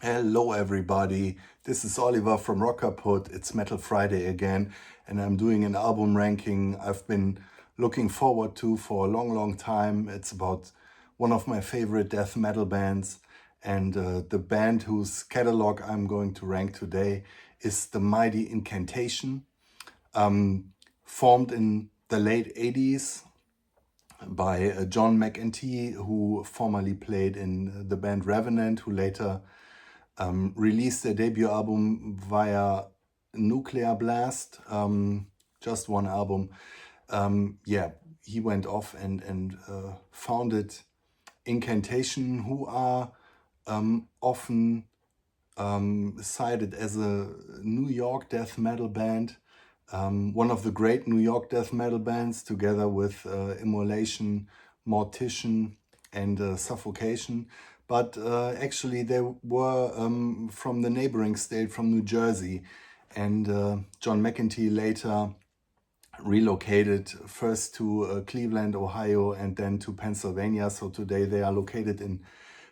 Hello everybody, this is Oliver from Kaput. It's Metal Friday again, and I'm doing an album ranking I've been looking forward to for a long time. It's about one of my favorite death metal bands, and the band whose catalog I'm going to rank today is the mighty Incantation, formed in the late 80s by John McEntee, who formerly played in the band Revenant, who later released their debut album via Nuclear Blast, just one album. He went off and founded Incantation, who are often cited as a New York death metal band, one of the great New York death metal bands, together with Immolation, Mortician, and Suffocation. But actually they were from the neighboring state, from New Jersey. And John McEntee later relocated first to Cleveland, Ohio, and then to Pennsylvania. So today they are located in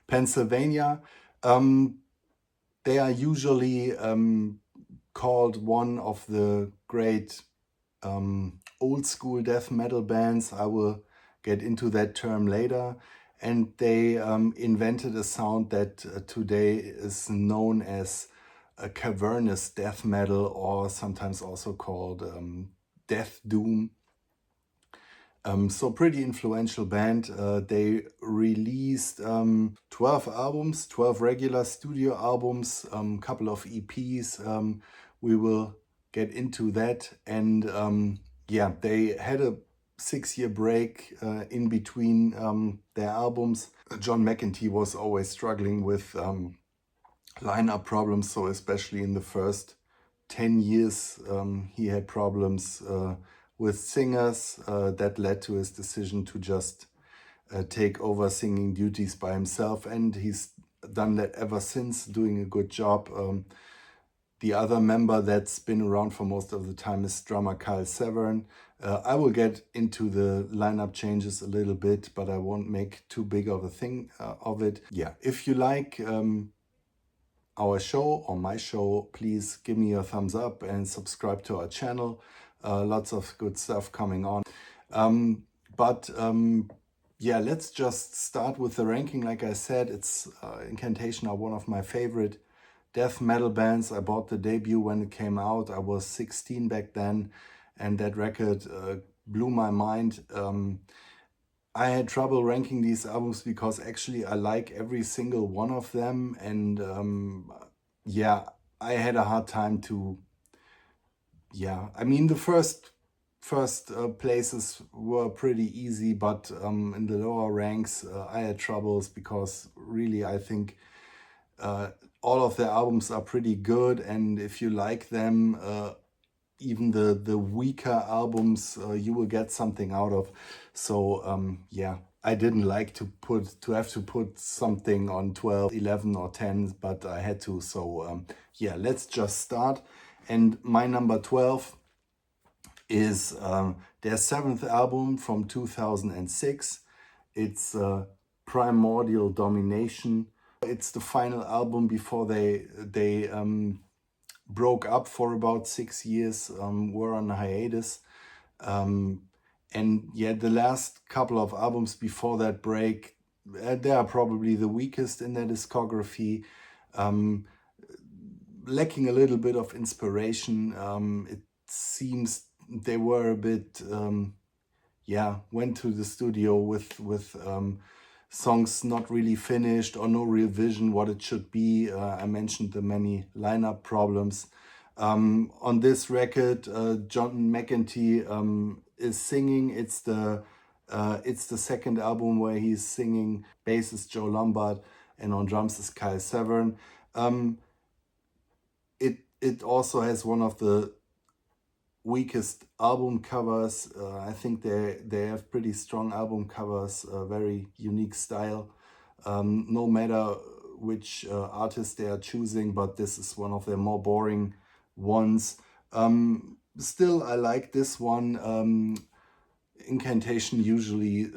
Pennsylvania. They are usually called one of the great old school death metal bands. I will get into that term later. And they invented a sound that today is known as a cavernous death metal, or sometimes also called death doom. So pretty influential band. They released 12 albums, 12 regular studio albums, couple of EPs. We will get into that. And they had a 6-year break in between their albums. John McEntee was always struggling with lineup problems, so especially in the first 10 years he had problems with singers. That led to his decision to just take over singing duties by himself, and he's done that ever since, doing a good job. The other member that's been around for most of the time is drummer Kyle Severn. I will get into the lineup changes a little bit, but I won't make too big of a thing of it. Yeah, if you like our show or my show, please give me a thumbs up and subscribe to our channel. Lots of good stuff coming on. Let's just start with the ranking. Like I said, it's Incantation are one of my favorite death metal bands. I bought the debut when it came out. I was 16 back then, and that record blew my mind. I had trouble ranking these albums because actually I like every single one of them, and I had a hard time to. I mean, the first places were pretty easy, but in the lower ranks I had troubles because really I think all of their albums are pretty good, and if you like them, even the weaker albums you will get something out of. So I didn't like to have to put something on 12, 11 or 10, but I had to. So let's just start. And my number 12 is their 7th album from 2006. It's Primordial Domination. It's the final album before they broke up for about 6 years, were on hiatus. The last couple of albums before that break, they are probably the weakest in their discography, lacking a little bit of inspiration. It seems they were a bit, went to the studio with songs not really finished or no real vision what it should be. I mentioned the many lineup problems. On this record, John McEntee is singing. It's the second album where he's singing. Bassist Joe Lombard, and on drums is Kyle Severn. It also has one of the weakest album covers. I think they have pretty strong album covers, very unique style. No matter which artist they are choosing, but this is one of their more boring ones. Still, I like this one. Incantation usually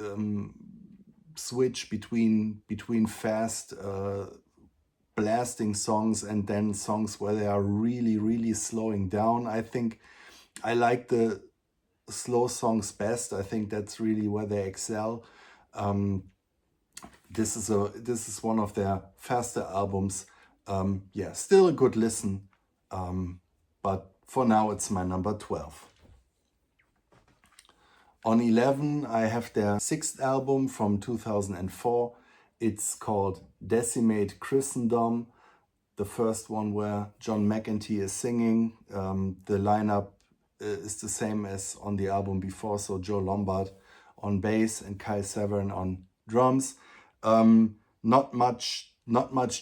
switch between fast blasting songs and then songs where they are really, really slowing down. I think I like the slow songs best. I think that's really where they excel. This is one of their faster albums. Yeah, still a good listen, but for now it's my number 12. On 11, I have their 6th album from 2004. It's called Decimate Christendom, the first one where John McEntee is singing. The lineup is the same as on the album before, so Joe Lombard on bass and Kyle Severn on drums. Not much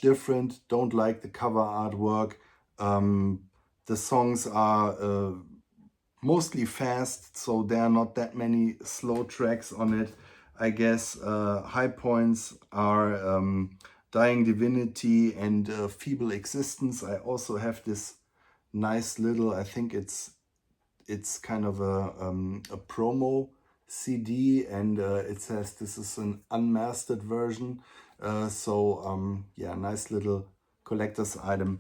different. Don't like the cover artwork. The songs are mostly fast, so there are not that many slow tracks on it. I guess high points are Dying Divinity and Feeble Existence. I also have this nice little, I think it's kind of a promo CD, and it says this is an unmastered version. Yeah, nice little collector's item.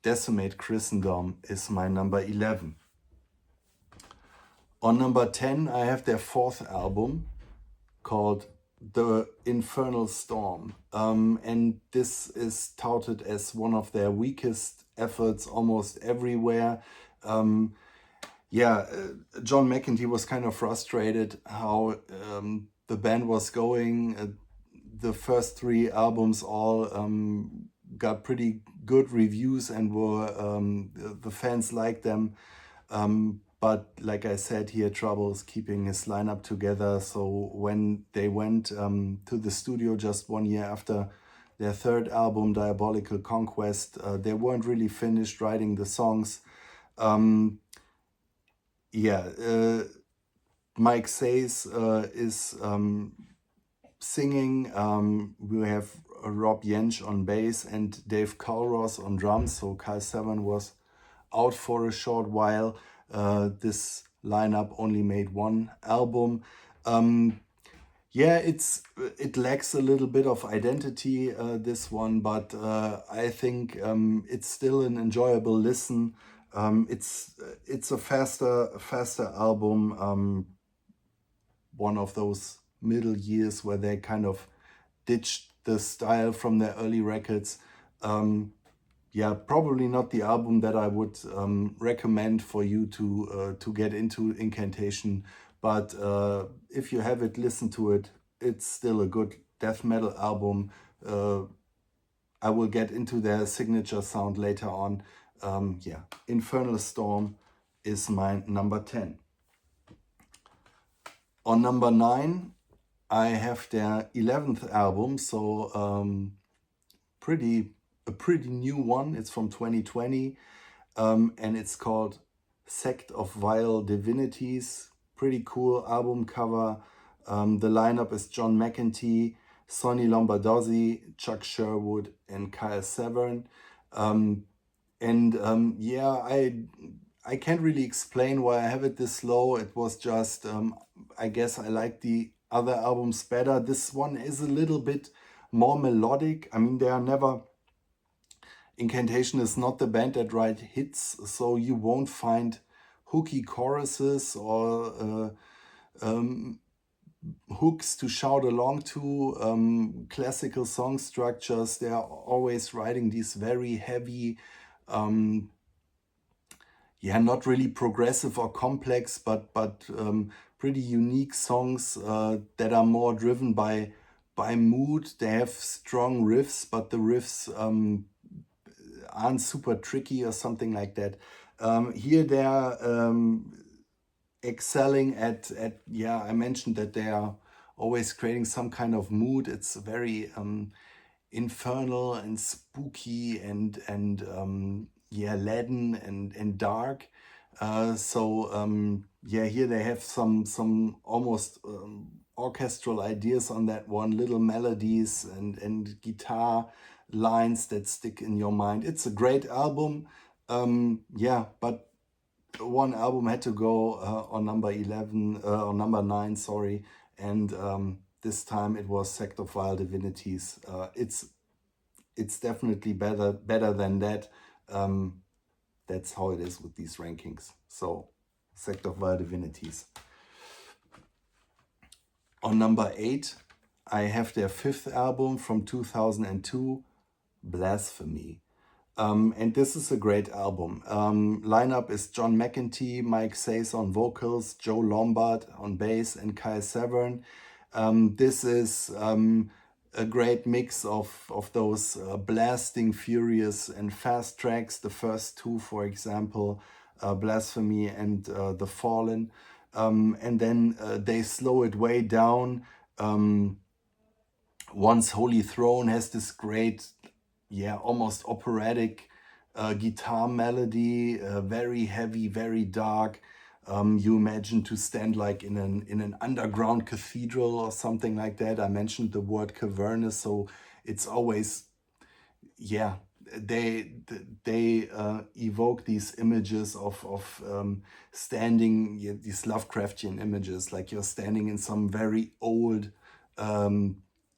Decimate Christendom is my number 11. On number 10, I have their 4th album called The Infernal Storm. And this is touted as one of their weakest efforts almost everywhere. John McEntee was kind of frustrated how the band was going. The first 3 albums all got pretty good reviews and were the fans liked them. But like I said, he had troubles keeping his lineup together. So when they went to the studio just 1 year after their 3rd album, Diabolical Conquest, they weren't really finished writing the songs. Mike Says is singing. We have Rob Jensch on bass and Dave Culross on drums. So Kyle Severn was out for a short while. This lineup only made 1 album. It lacks a little bit of identity, this one, but I think it's still an enjoyable listen. It's a faster album. One of those middle years where they kind of ditched the style from their early records. Probably not the album that I would recommend for you to get into Incantation, but if you have it, listen to it. It's still a good death metal album. I will get into their signature sound later on. Infernal Storm is my number 10. On number 9, I have their 11th album, so a pretty new one. It's from 2020, and it's called Sect of Vile Divinities. Pretty cool album cover. The lineup is John McEntee, Sonny Lombardozzi, Chuck Sherwood, and Kyle Severn. I can't really explain why I have it this low. It was just, I guess I like the other albums better. This one is a little bit more melodic. I mean, they are never... Incantation is not the band that write hits, so you won't find hooky choruses or hooks to shout along to, classical song structures. They are always writing these very heavy, not really progressive or complex, but pretty unique songs that are more driven by mood. They have strong riffs, but the riffs aren't super tricky or something like that. Here they are excelling at I mentioned that they are always creating some kind of mood. It's very infernal and spooky and leaden and dark. Here they have some almost orchestral ideas on that one, little melodies and guitar lines that stick in your mind. It's a great album. But one album had to go on number 11, or number 9, sorry. And this time it was Sect of Vile Divinities. It's it's definitely better than that. That's how it is with these rankings. So, Sect of Vile Divinities. On number 8, I have their 5th album from 2002, Blasphemy. And this is a great album. Lineup is John McEntee, Mike Sayce on vocals, Joe Lombard on bass, and Kyle Severn. This is a great mix of those blasting, furious, and fast tracks. The first two, for example, Blasphemy and The Fallen. And then they slow it way down. Once Holy Throne has this great, almost operatic guitar melody, very heavy, very dark. You imagine to stand like in an underground cathedral or something like that. I mentioned the word cavernous, so it's always, they evoke these images of standing, these Lovecraftian images, like you're standing in some very old,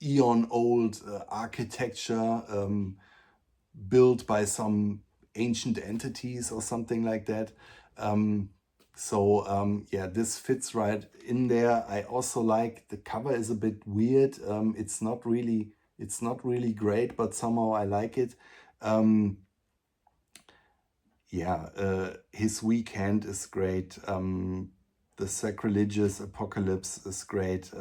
eon-old architecture built by some ancient entities or something like that. This fits right in there. I also like the cover is a bit weird. It's not really great, but somehow I like it. His Weak Hand is great. The Sacrilegious Apocalypse is great.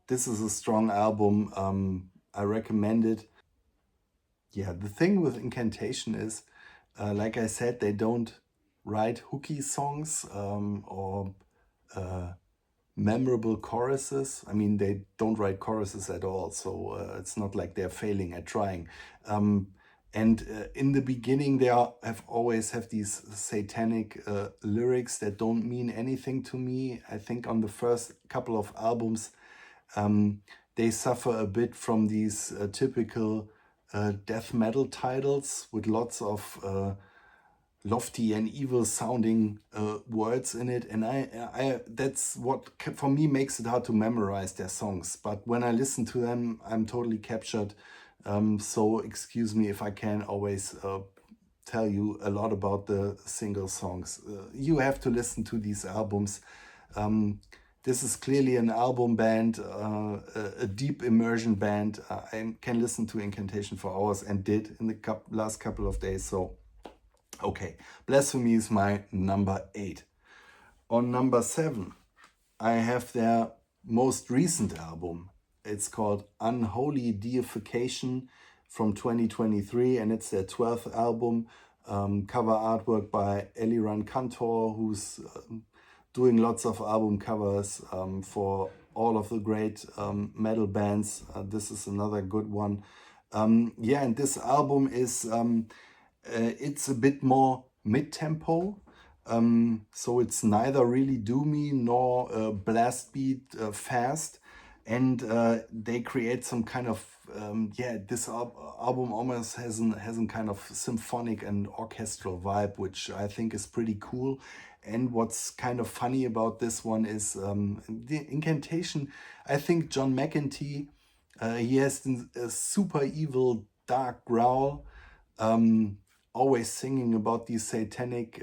This is a strong album. I recommend it. The thing with Incantation is, like I said, they don't write hooky songs or memorable choruses. I mean, they don't write choruses at all, so it's not like they're failing at trying. In the beginning, they always have these satanic lyrics that don't mean anything to me. I think on the first couple of albums, they suffer a bit from these typical death metal titles with lots of lofty and evil sounding words in it, and I that's what for me makes it hard to memorize their songs. But when I listen to them, I'm totally captured. So excuse me if I can always tell you a lot about the single songs. You have to listen to these albums. This is clearly an album band, a deep immersion band. I can listen to Incantation for hours and did in the last couple of days. So, okay, Blasphemy is my number 8. On number 7, I have their most recent album. It's called Unholy Deification from 2023, and it's their 12th album. Cover artwork by Eliran Kantor, who's doing lots of album covers for all of the great metal bands. This is another good one. And this album is, it's a bit more mid-tempo. So it's neither really doomy nor blast beat fast. And they create some kind of, this album almost has a kind of symphonic and orchestral vibe, which I think is pretty cool. And what's kind of funny about this one is the Incantation. I think John McEntee, he has a super evil, dark growl, always singing about these satanic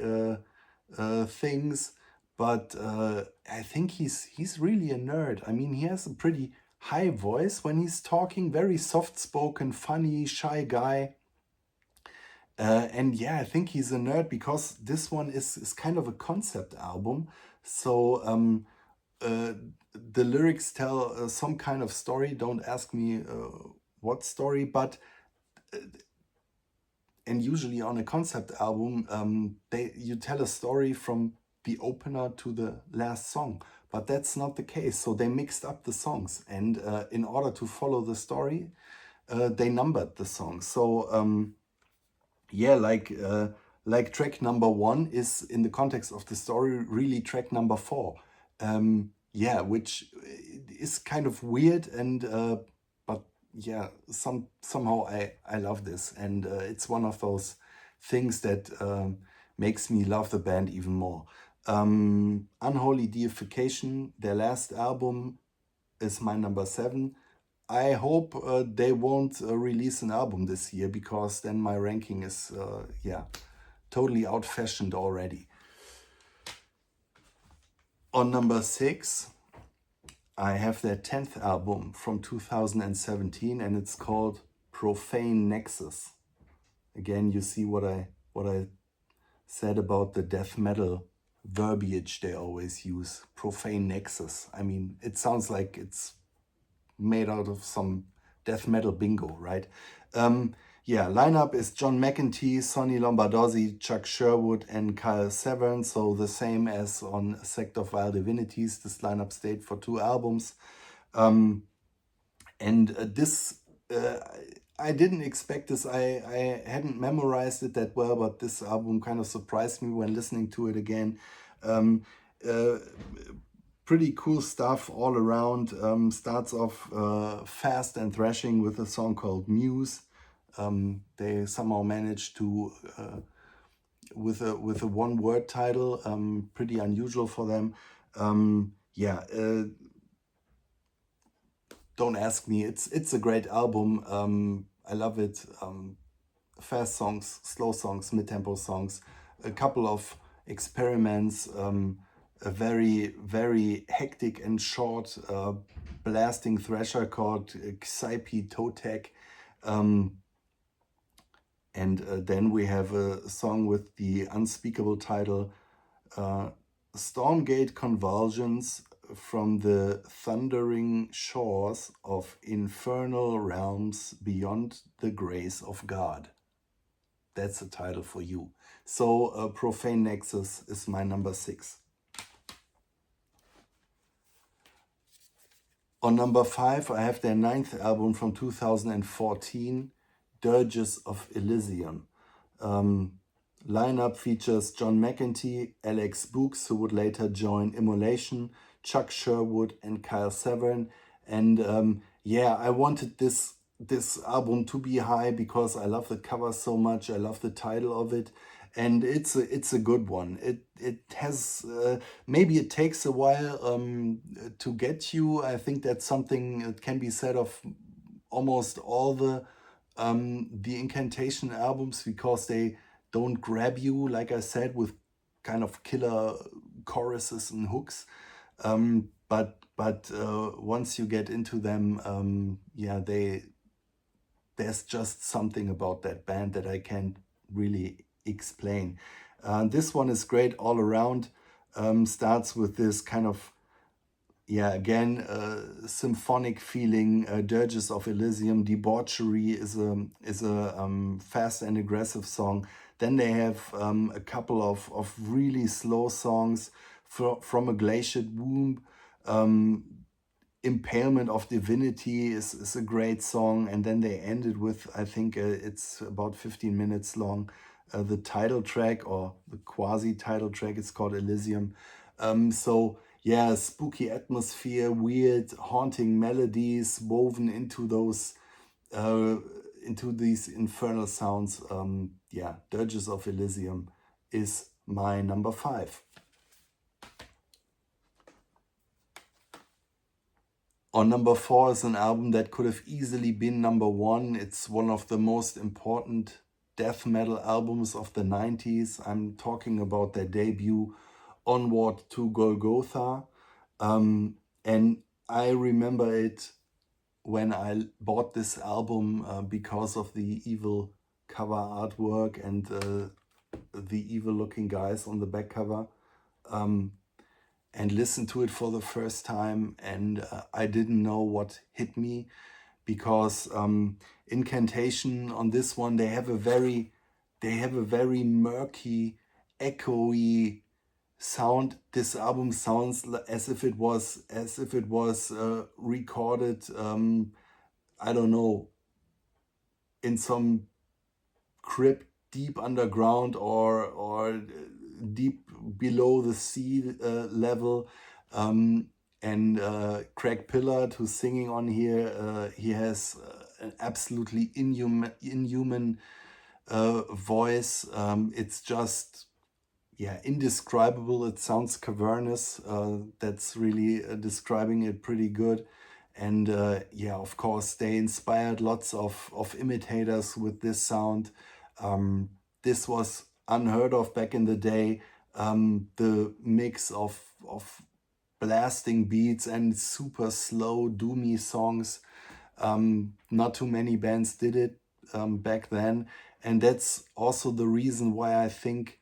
things. But I think he's really a nerd. I mean, he has a pretty high voice when he's talking, very soft-spoken, funny, shy guy. I think he's a nerd because this one is kind of a concept album. So the lyrics tell some kind of story. Don't ask me what story, but and usually on a concept album, you tell a story from the opener to the last song, but that's not the case. So they mixed up the songs, and in order to follow the story, they numbered the songs. So like track number 1 is in the context of the story really track number 4, which is kind of weird, and somehow I love this, and it's one of those things that makes me love the band even more. Unholy Deification, their last album, is my number 7. I hope they won't release an album this year, because then my ranking is, yeah, totally out-fashioned already. On number 6, I have their 10th album from 2017, and it's called Profane Nexus. Again, you see what I said about the death metal verbiage they always use. Profane Nexus. I mean, it sounds like it's made out of some death metal bingo, right? Yeah, lineup is John McEntee, Sonny Lombardozzi, Chuck Sherwood, and Kyle Severn. So the same as on Sect of Vile Divinities. This lineup stayed for 2 albums. This, I didn't expect this. I hadn't memorized it that well, but this album kind of surprised me when listening to it again. Pretty cool stuff all around. Starts off fast and thrashing with a song called Muse. They somehow managed to, with a one-word title, pretty unusual for them. Yeah, don't ask me. It's a great album. I love it. Fast songs, slow songs, mid-tempo songs, a couple of experiments, a very, very hectic and short blasting thrasher called Xyp Totec. Then we have a song with the unspeakable title Stormgate Convulsions from the Thundering Shores of Infernal Realms Beyond the Grace of God. That's the title for you. So Profane Nexus is my number 6. On number 5, I have their 9th album from 2014, Dirges of Elysium. Lineup features John McEntee, Alex Books, who would later join Immolation, Chuck Sherwood, and Kyle Severn. And yeah, I wanted this album to be high because I love the cover so much. I love the title of it, and it's a good one. It has maybe it takes a while to get you. I think that's something that can be said of almost all the Incantation albums, because they don't grab you, like I said, with kind of killer choruses and hooks. But once you get into them, yeah, there's just something about that band that I can't really explain. This one is great all around. Starts with this kind of, yeah, again, symphonic feeling. Dirges of Elysium, Debauchery is a fast and aggressive song. Then they have a couple of really slow songs from a Glaciated Womb. Impalement of Divinity is a great song, and then they ended with, I think it's about 15 minutes long, the title track, or the quasi-title track. It's called Elysium. So yeah, spooky atmosphere, weird, haunting melodies woven into those, into these infernal sounds. Yeah, Dirges of Elysium is my number 5. On number 4 is an album that could have easily been number 1. It's one of the most important death metal albums of the 90s. I'm talking about their debut, Onward to Golgotha. And I remember it when I bought this album because of the evil cover artwork and the evil looking guys on the back cover. And listened to it for the first time, and I didn't know what hit me, because Incantation on this one, they have a very murky, echoey sound. This album sounds as if it was recorded, I don't know, in some crypt deep underground, or deep below the sea level. And Craig Pillard, who's singing on here, he has an absolutely inhuman voice. It's just, yeah, indescribable. It sounds cavernous. That's really describing it pretty good. And yeah, of course, they inspired lots of imitators with this sound. This was unheard of back in the day. The mix of blasting beats and super slow, doomy songs. Not too many bands did it back then. And that's also the reason why I think,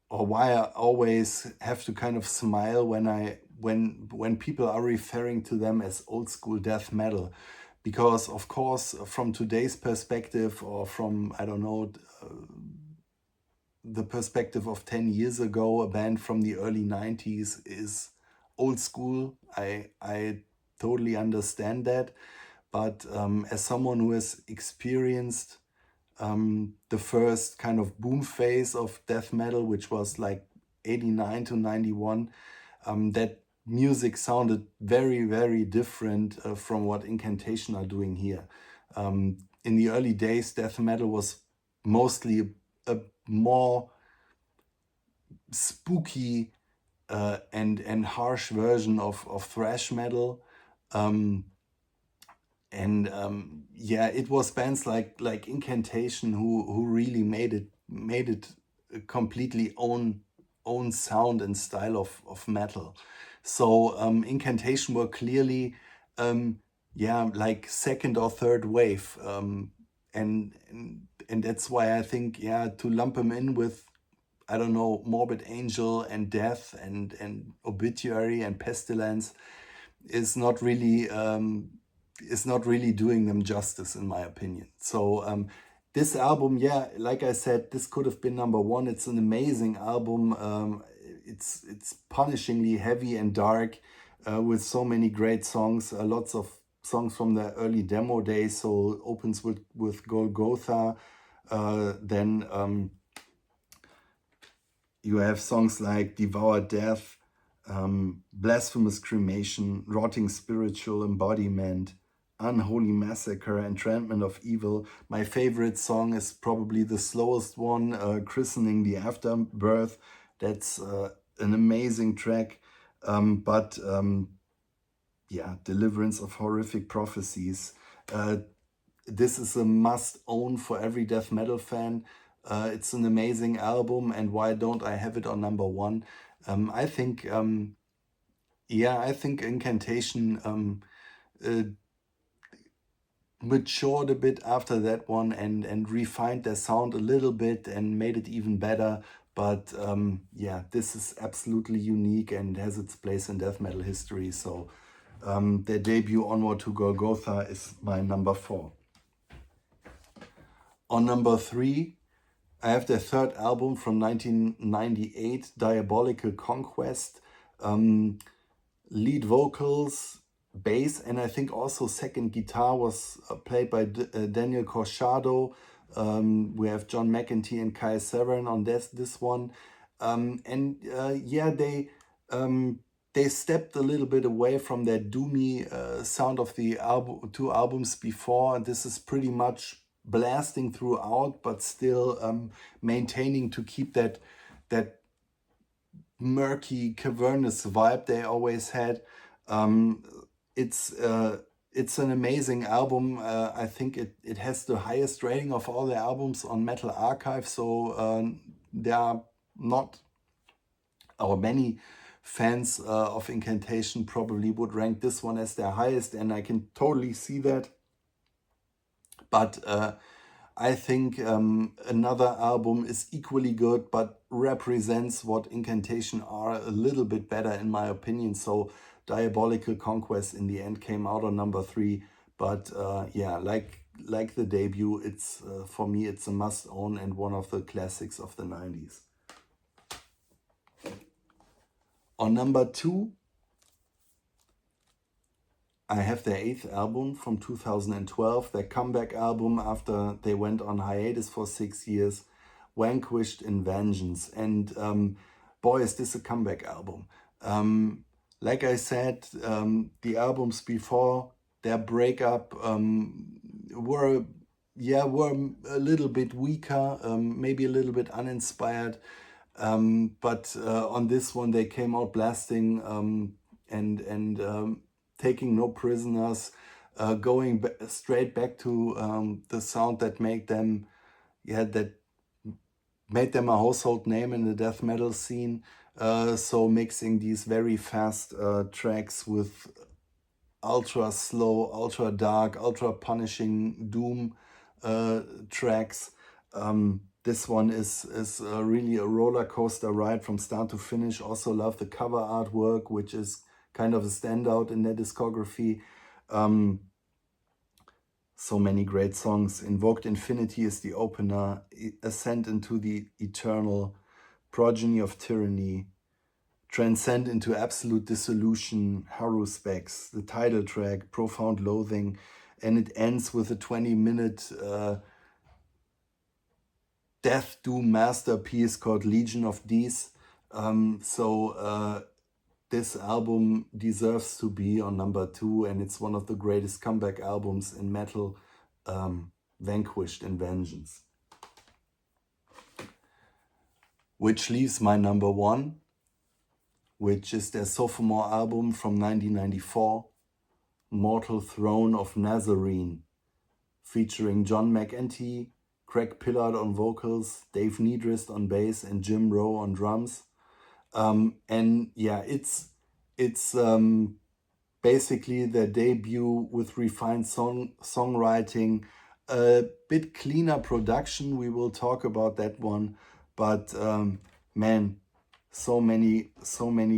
or why I always have to kind of smile when people are referring to them as old school death metal. Because of course, from today's perspective, or from, I don't know, the perspective of 10 years ago, a band from the early 90s is old school. I totally understand that. But as someone who has experienced the first kind of boom phase of death metal, which was like 89 to 91, that music sounded very, very different from what Incantation are doing here. In the early days, death metal was mostly a more spooky and harsh version of thrash metal. Yeah, it was bands like Incantation who really made it a completely own sound and style of metal. So Incantation were clearly yeah, like second or third wave, and that's why I think, yeah, to lump them in with, I don't know, Morbid Angel and Death and Obituary and Pestilence is not really doing them justice, in my opinion. So this album, yeah, like I said, this could have been number one. It's an amazing album. It's punishingly heavy and dark, with so many great songs. Lots of songs from the early demo days. So opens with Golgotha. Then you have songs like Devour Death, Blasphemous Cremation, Rotting Spiritual Embodiment, Unholy Massacre, Entrapment of Evil. My favorite song is probably the slowest one, Christening the Afterbirth. That's an amazing track. Yeah, Deliverance of Horrific Prophecies. This is a must own for every death metal fan. It's an amazing album, and why don't I have it on number one? I think, yeah, I think Incantation matured a bit after that one and refined their sound a little bit and made it even better. But yeah, this is absolutely unique and has its place in death metal history. So their debut, Onward to Golgotha, is my number 4. On number 3, I have their third album from 1998, Diabolical Conquest. Lead vocals, bass, and I think also second guitar was played by Daniel Corchado. We have John McEntee and Kai Severin on this one. Yeah, they stepped a little bit away from that doomy sound of the two albums before. And this is pretty much blasting throughout, but still maintaining to keep that murky, cavernous vibe they always had. It's an amazing album. I think it has the highest rating of all the albums on Metal Archive. So there are not, or many fans of Incantation probably would rank this one as their highest, and I can totally see that. But I think another album is equally good, but represents what Incantation are a little bit better, in my opinion. So Diabolical Conquest in the end came out on number 3. But yeah, like the debut, it's for me, it's a must-own and one of the classics of the 90s. On number 2, I have their 8th album from 2012, their comeback album after they went on hiatus for 6 years, Vanquished in Vengeance. And boy, is this a comeback album. Like I said, the albums before their breakup were a little bit weaker, maybe a little bit uninspired. But on this one, they came out blasting, and taking no prisoners, going straight back to the sound that made them, a household name in the death metal scene. So mixing these very fast tracks with ultra slow, ultra dark, ultra punishing doom tracks. This one is really a roller coaster ride from start to finish. Also love the cover artwork, which is kind of a standout in their discography. So many great songs. Invoked Infinity is the opener. Ascend into the Eternal. Progeny of Tyranny. Transcend into Absolute Dissolution. Haruspex. The title track, Profound Loathing. And it ends with a 20-minute death doom masterpiece called Legion of Dees. This album deserves to be on number 2, and it's one of the greatest comeback albums in metal, Vanquished and Vengeance. Which leaves my number 1, which is their sophomore album from 1994, Mortal Throne of Nazarene, featuring John McEntee, Craig Pillard on vocals, Dave Niedrist on bass, and Jim Rowe on drums. And yeah, it's basically their debut with refined songwriting, a bit cleaner production. We will talk about that one, but man, so many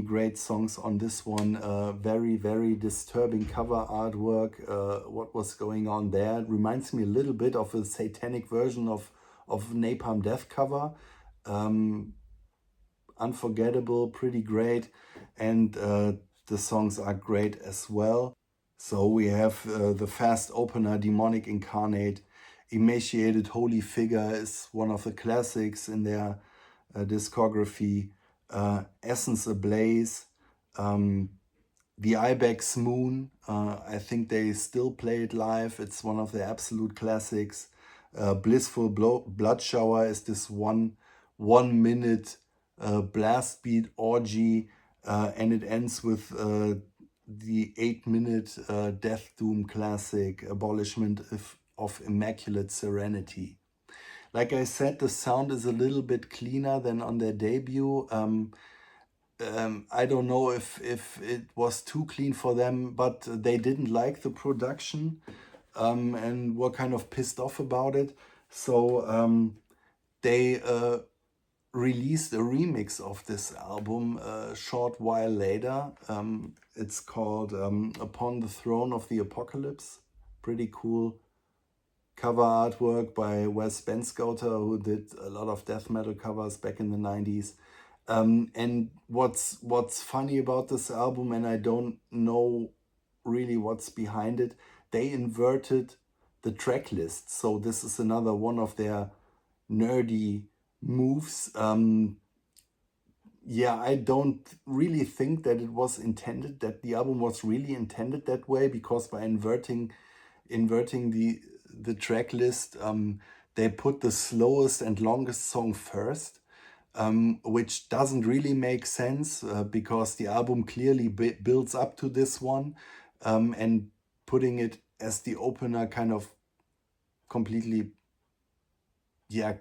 great songs on this one. Very, very disturbing cover artwork. What was going on there? It reminds me a little bit of a satanic version of Napalm Death cover. Unforgettable, pretty great, and the songs are great as well. So we have the fast opener, Demonic Incarnate. Emaciated Holy Figure is one of the classics in their discography. Essence Ablaze. The Ibex Moon, I think they still play it live. It's one of the absolute classics. Blissful Blood Shower is this one minute blast beat orgy, and it ends with the 8-minute death doom classic, Abolishment of Immaculate Serenity. Like I said, the sound is a little bit cleaner than on their debut. I don't know if it was too clean for them, but they didn't like the production and were kind of pissed off about it. So they released a remix of this album a short while later. It's called Upon the Throne of the Apocalypse. Pretty cool cover artwork by Wes Benscoter, who did a lot of death metal covers back in the 90s. And what's funny about this album, and I don't know really what's behind it, they inverted the track list. So this is another one of their nerdy moves. Yeah, I don't really think that it was intended, that the album was really intended that way, because by inverting the track list, they put the slowest and longest song first, which doesn't really make sense because the album clearly builds up to this one, and putting it as the opener kind of completely,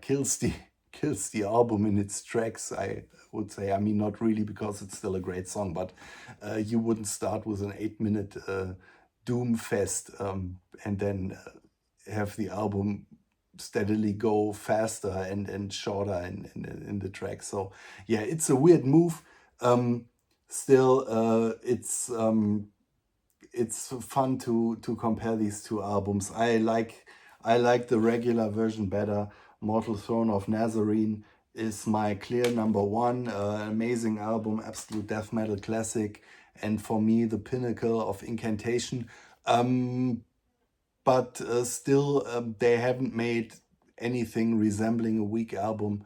kills the album in its tracks, I would say. I mean, not really, because it's still a great song, but you wouldn't start with an 8-minute doom fest and then have the album steadily go faster and shorter in the track. So yeah, it's a weird move. Still, it's fun to compare these two albums. I like the regular version better. Mortal Throne of Nazarene is my clear number 1. Amazing album, absolute death metal classic, and for me the pinnacle of Incantation. But still, they haven't made anything resembling a weak album.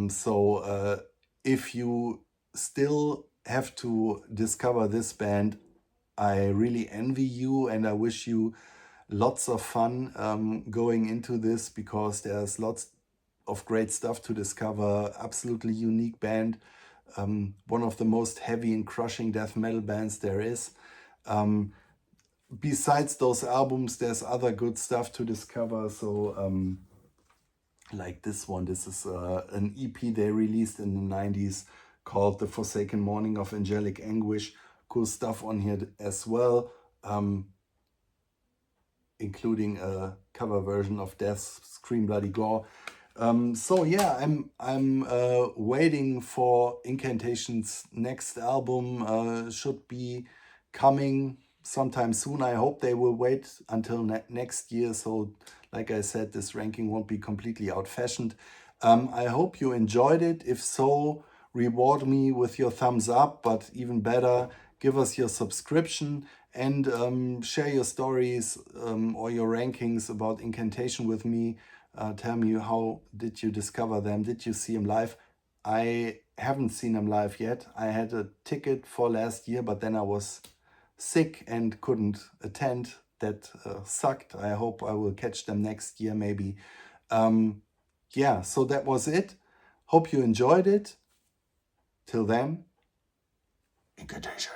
So if you still have to discover this band, I really envy you, and I wish you lots of fun going into this, because there's lots of great stuff to discover. Absolutely unique band, one of the most heavy and crushing death metal bands there is. Besides those albums, there's other good stuff to discover. So like this one, this is an EP they released in the 90s called The Forsaken Morning of Angelic Anguish. Cool stuff on here as well, including a cover version of Death's Scream Bloody Gore. So yeah, I'm waiting for Incantation's next album. Should be coming sometime soon. I hope they will wait until next year. So like I said, this ranking won't be completely out-fashioned. I hope you enjoyed it. If so, reward me with your thumbs up, but even better, give us your subscription and share your stories or your rankings about Incantation with me. Tell me, how did you discover them? Did you see them live? I haven't seen them live yet. I had a ticket for last year, but then I was sick and couldn't attend. That sucked. I hope I will catch them next year maybe. Yeah, so that was it. Hope you enjoyed it. Till then, Incantation.